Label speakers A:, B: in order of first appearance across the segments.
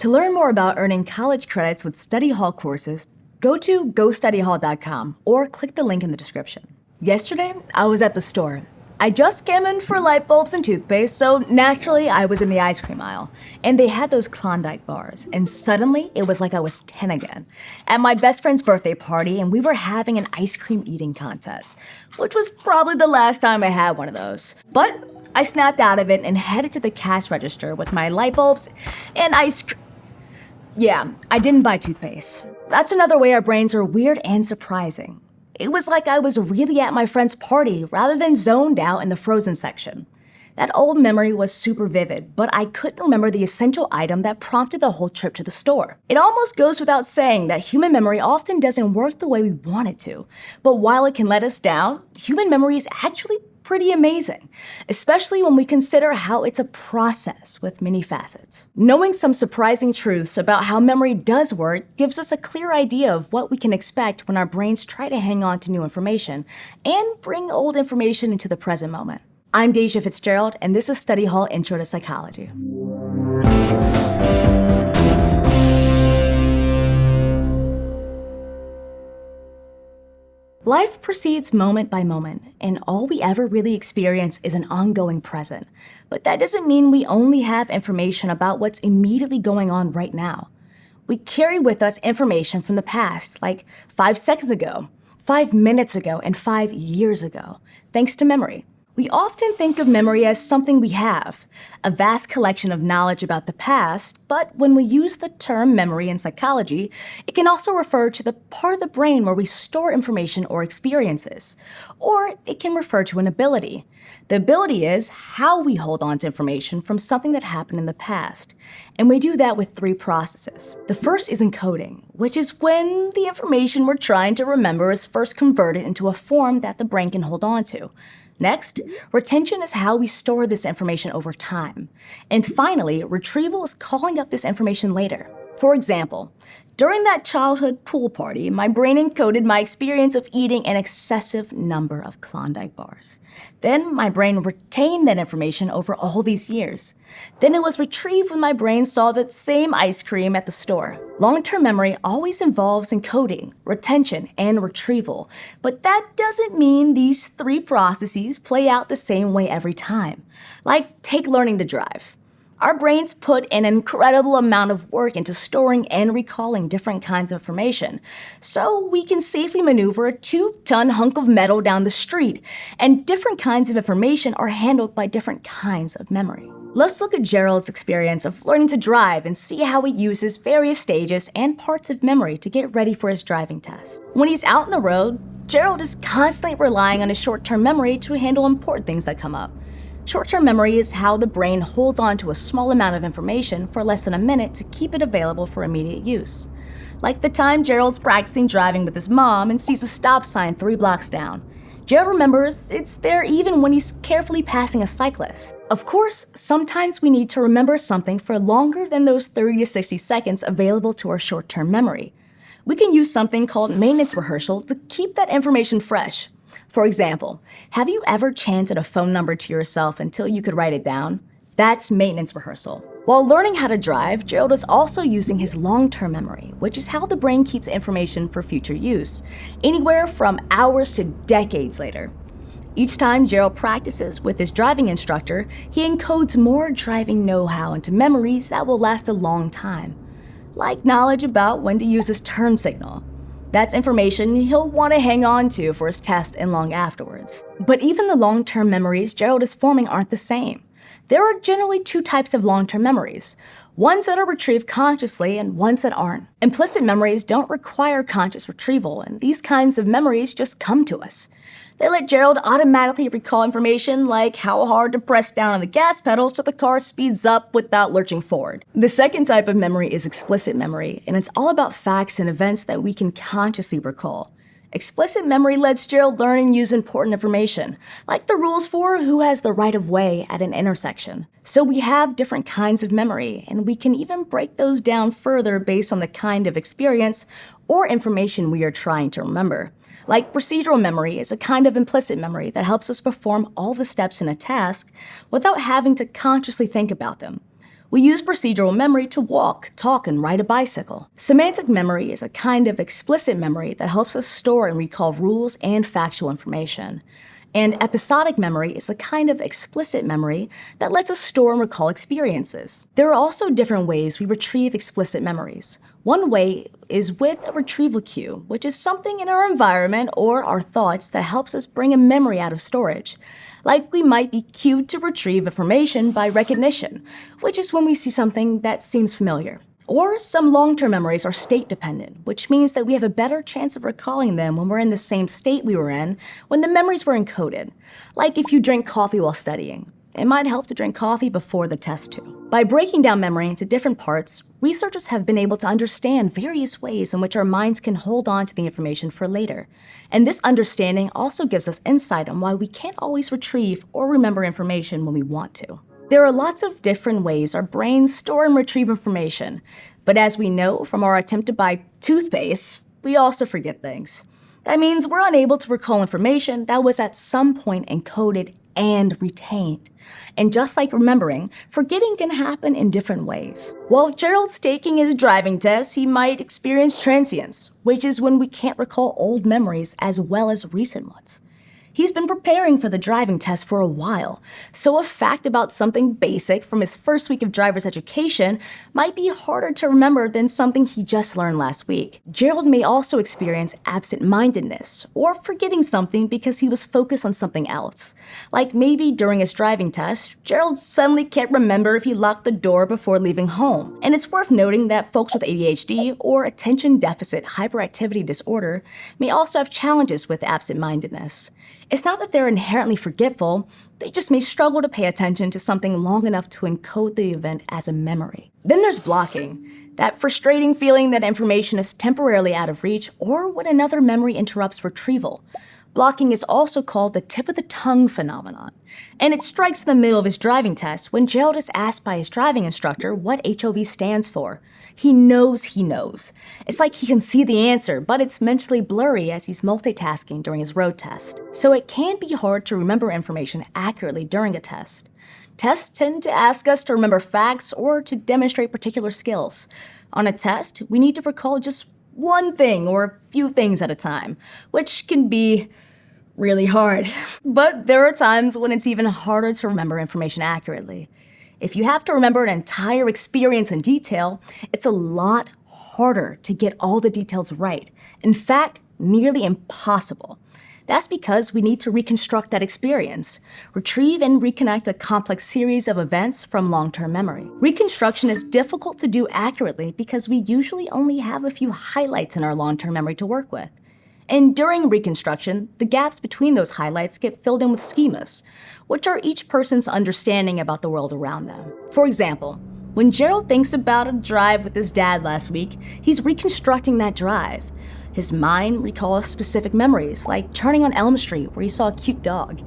A: To learn more about earning college credits with study hall courses, go to gostudyhall.com or click the link in the description. Yesterday, I was at the store. I just came in for light bulbs and toothpaste, so naturally I was in the ice cream aisle. And they had those Klondike bars, and suddenly it was like I was 10 again. At my best friend's birthday party, and we were having an ice cream eating contest, which was probably the last time I had one of those. But I snapped out of it and headed to the cash register with my light bulbs and ice cream. Yeah, I didn't buy toothpaste. That's another way our brains are weird and surprising. It was like I was really at my friend's party rather than zoned out in the frozen section. That old memory was super vivid, but I couldn't remember the essential item that prompted the whole trip to the store. It almost goes without saying that human memory often doesn't work the way we want it to. But while it can let us down, human memory is actually pretty amazing, especially when we consider how it's a process with many facets. Knowing some surprising truths about how memory does work gives us a clear idea of what we can expect when our brains try to hang on to new information and bring old information into the present moment. I'm Deja Fitzgerald, and this is Study Hall Intro to Psychology. Life proceeds moment by moment, and all we ever really experience is an ongoing present. But that doesn't mean we only have information about what's immediately going on right now. We carry with us information from the past, like 5 seconds ago, 5 minutes ago, and 5 years ago, thanks to memory. We often think of memory as something we have, a vast collection of knowledge about the past, but when we use the term memory in psychology, it can also refer to the part of the brain where we store information or experiences, or it can refer to an ability. The ability is how we hold on to information from something that happened in the past, and we do that with 3 processes. The first is encoding, which is when the information we're trying to remember is first converted into a form that the brain can hold on to. Next, retention is how we store this information over time. And finally, retrieval is calling up this information later. For example, during that childhood pool party, my brain encoded my experience of eating an excessive number of Klondike bars. Then my brain retained that information over all these years. Then it was retrieved when my brain saw that same ice cream at the store. Long-term memory always involves encoding, retention, and retrieval, but that doesn't mean these 3 processes play out the same way every time. Like, take learning to drive. Our brains put an incredible amount of work into storing and recalling different kinds of information, so we can safely maneuver a 2-ton hunk of metal down the street, and different kinds of information are handled by different kinds of memory. Let's look at Gerald's experience of learning to drive and see how he uses various stages and parts of memory to get ready for his driving test. When he's out on the road, Gerald is constantly relying on his short-term memory to handle important things that come up. Short-term memory is how the brain holds on to a small amount of information for less than a minute to keep it available for immediate use. Like the time Gerald's practicing driving with his mom and sees a stop sign 3 blocks down. Gerald remembers it's there even when he's carefully passing a cyclist. Of course, sometimes we need to remember something for longer than those 30 to 60 seconds available to our short-term memory. We can use something called maintenance rehearsal to keep that information fresh. For example, have you ever chanted a phone number to yourself until you could write it down? That's maintenance rehearsal. While learning how to drive, Gerald is also using his long-term memory, which is how the brain keeps information for future use, anywhere from hours to decades later. Each time Gerald practices with his driving instructor, he encodes more driving know-how into memories that will last a long time, like knowledge about when to use his turn signal. That's information he'll want to hang on to for his test and long afterwards. But even the long-term memories Gerald is forming aren't the same. There are generally 2 types of long-term memories, ones that are retrieved consciously and ones that aren't. Implicit memories don't require conscious retrieval, and these kinds of memories just come to us. They let Gerald automatically recall information like how hard to press down on the gas pedal so the car speeds up without lurching forward. The second type of memory is explicit memory, and it's all about facts and events that we can consciously recall. Explicit memory lets Gerald learn and use important information, like the rules for who has the right of way at an intersection. So we have different kinds of memory, and we can even break those down further based on the kind of experience or information we are trying to remember. Like procedural memory is a kind of implicit memory that helps us perform all the steps in a task without having to consciously think about them. We use procedural memory to walk, talk, and ride a bicycle. Semantic memory is a kind of explicit memory that helps us store and recall rules and factual information. And episodic memory is a kind of explicit memory that lets us store and recall experiences. There are also different ways we retrieve explicit memories. One way is with a retrieval cue, which is something in our environment or our thoughts that helps us bring a memory out of storage. Like we might be cued to retrieve information by recognition, which is when we see something that seems familiar. Or some long-term memories are state-dependent, which means that we have a better chance of recalling them when we're in the same state we were in when the memories were encoded. Like if you drink coffee while studying. It might help to drink coffee before the test too. By breaking down memory into different parts, researchers have been able to understand various ways in which our minds can hold on to the information for later. And this understanding also gives us insight on why we can't always retrieve or remember information when we want to. There are lots of different ways our brains store and retrieve information, but as we know from our attempt to buy toothpaste, we also forget things. That means we're unable to recall information that was at some point encoded and retained. And just like remembering, forgetting can happen in different ways. While Gerald's taking his driving test, he might experience transience, which is when we can't recall old memories as well as recent ones. He's been preparing for the driving test for a while, so a fact about something basic from his first week of driver's education might be harder to remember than something he just learned last week. Gerald may also experience absent-mindedness, or forgetting something because he was focused on something else. Like maybe during his driving test, Gerald suddenly can't remember if he locked the door before leaving home. And it's worth noting that folks with ADHD, or attention deficit hyperactivity disorder, may also have challenges with absent-mindedness. It's not that they're inherently forgetful, they just may struggle to pay attention to something long enough to encode the event as a memory. Then there's blocking, that frustrating feeling that information is temporarily out of reach or when another memory interrupts retrieval. Blocking is also called the tip of the tongue phenomenon, and it strikes in the middle of his driving test when Gerald is asked by his driving instructor what HOV stands for. He knows. It's like he can see the answer, but it's mentally blurry as he's multitasking during his road test. So it can be hard to remember information accurately during a test. Tests tend to ask us to remember facts or to demonstrate particular skills. On a test, we need to recall just one thing or a few things at a time, which can be really hard. But there are times when it's even harder to remember information accurately. If you have to remember an entire experience in detail, it's a lot harder to get all the details right. In fact, nearly impossible. That's because we need to reconstruct that experience, retrieve and reconnect a complex series of events from long-term memory. Reconstruction is difficult to do accurately because we usually only have a few highlights in our long-term memory to work with. And during reconstruction, the gaps between those highlights get filled in with schemas, which are each person's understanding about the world around them. For example, when Gerald thinks about a drive with his dad last week, he's reconstructing that drive. His mind recalls specific memories, like turning on Elm Street where he saw a cute dog.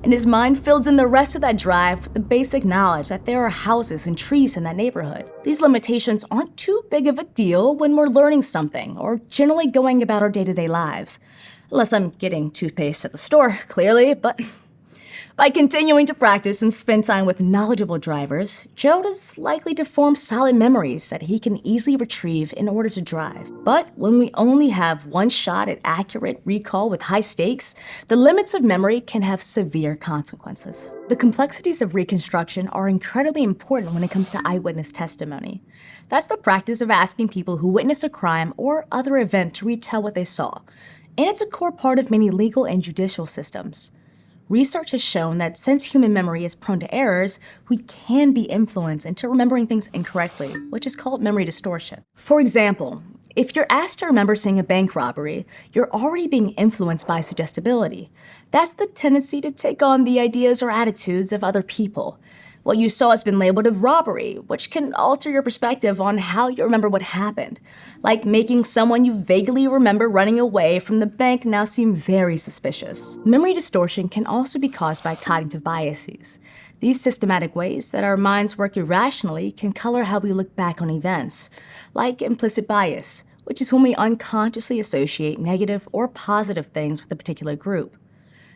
A: And his mind fills in the rest of that drive with the basic knowledge that there are houses and trees in that neighborhood. These limitations aren't too big of a deal when we're learning something or generally going about our day-to-day lives. Unless I'm getting toothpaste at the store, clearly, but by continuing to practice and spend time with knowledgeable drivers, Gerald is likely to form solid memories that he can easily retrieve in order to drive. But when we only have one shot at accurate recall with high stakes, the limits of memory can have severe consequences. The complexities of reconstruction are incredibly important when it comes to eyewitness testimony. That's the practice of asking people who witnessed a crime or other event to retell what they saw. And it's a core part of many legal and judicial systems. Research has shown that since human memory is prone to errors, we can be influenced into remembering things incorrectly, which is called memory distortion. For example, if you're asked to remember seeing a bank robbery, you're already being influenced by suggestibility. That's the tendency to take on the ideas or attitudes of other people. What you saw has been labeled a robbery, which can alter your perspective on how you remember what happened, like making someone you vaguely remember running away from the bank now seem very suspicious. Memory distortion can also be caused by cognitive biases. These systematic ways that our minds work irrationally can color how we look back on events, like implicit bias, which is when we unconsciously associate negative or positive things with a particular group.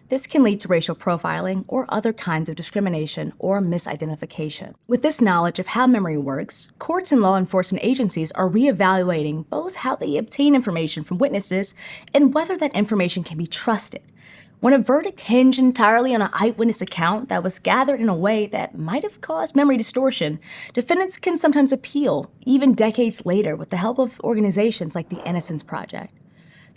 A: This can lead to racial profiling or other kinds of discrimination or misidentification. With this knowledge of how memory works, courts and law enforcement agencies are reevaluating both how they obtain information from witnesses and whether that information can be trusted. When a verdict hinged entirely on an eyewitness account that was gathered in a way that might have caused memory distortion, defendants can sometimes appeal, even decades later, with the help of organizations like the Innocence Project.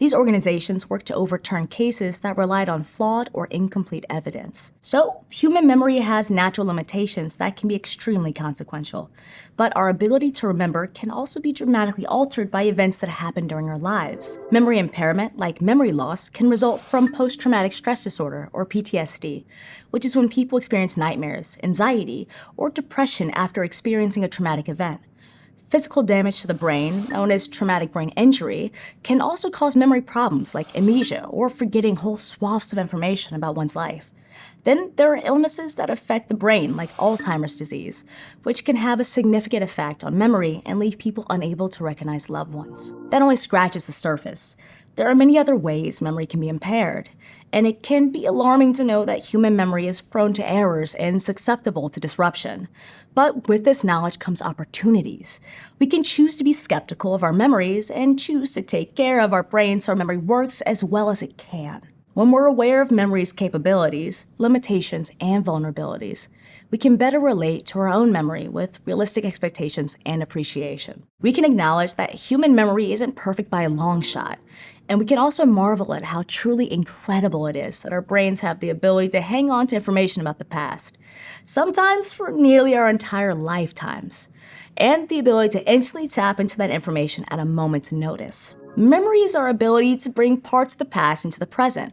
A: These organizations work to overturn cases that relied on flawed or incomplete evidence. So, human memory has natural limitations that can be extremely consequential. But our ability to remember can also be dramatically altered by events that happen during our lives. Memory impairment, like memory loss, can result from post-traumatic stress disorder, or PTSD, which is when people experience nightmares, anxiety, or depression after experiencing a traumatic event. Physical damage to the brain, known as traumatic brain injury, can also cause memory problems like amnesia or forgetting whole swaths of information about one's life. Then there are illnesses that affect the brain, like Alzheimer's disease, which can have a significant effect on memory and leave people unable to recognize loved ones. That only scratches the surface. There are many other ways memory can be impaired, and it can be alarming to know that human memory is prone to errors and susceptible to disruption. But with this knowledge comes opportunities. We can choose to be skeptical of our memories and choose to take care of our brains so our memory works as well as it can. When we're aware of memory's capabilities, limitations, and vulnerabilities, we can better relate to our own memory with realistic expectations and appreciation. We can acknowledge that human memory isn't perfect by a long shot, and we can also marvel at how truly incredible it is that our brains have the ability to hang on to information about the past, sometimes for nearly our entire lifetimes, and the ability to instantly tap into that information at a moment's notice. Memory is our ability to bring parts of the past into the present,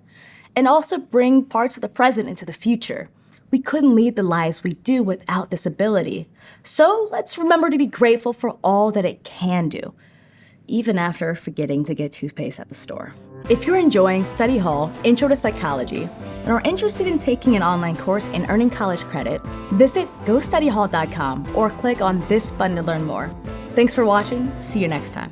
A: and also bring parts of the present into the future. We couldn't lead the lives we do without this ability. So let's remember to be grateful for all that it can do, even after forgetting to get toothpaste at the store. If you're enjoying Study Hall Intro to Psychology and are interested in taking an online course and earning college credit, visit GoStudyHall.com or click on this button to learn more. Thanks for watching. See you next time.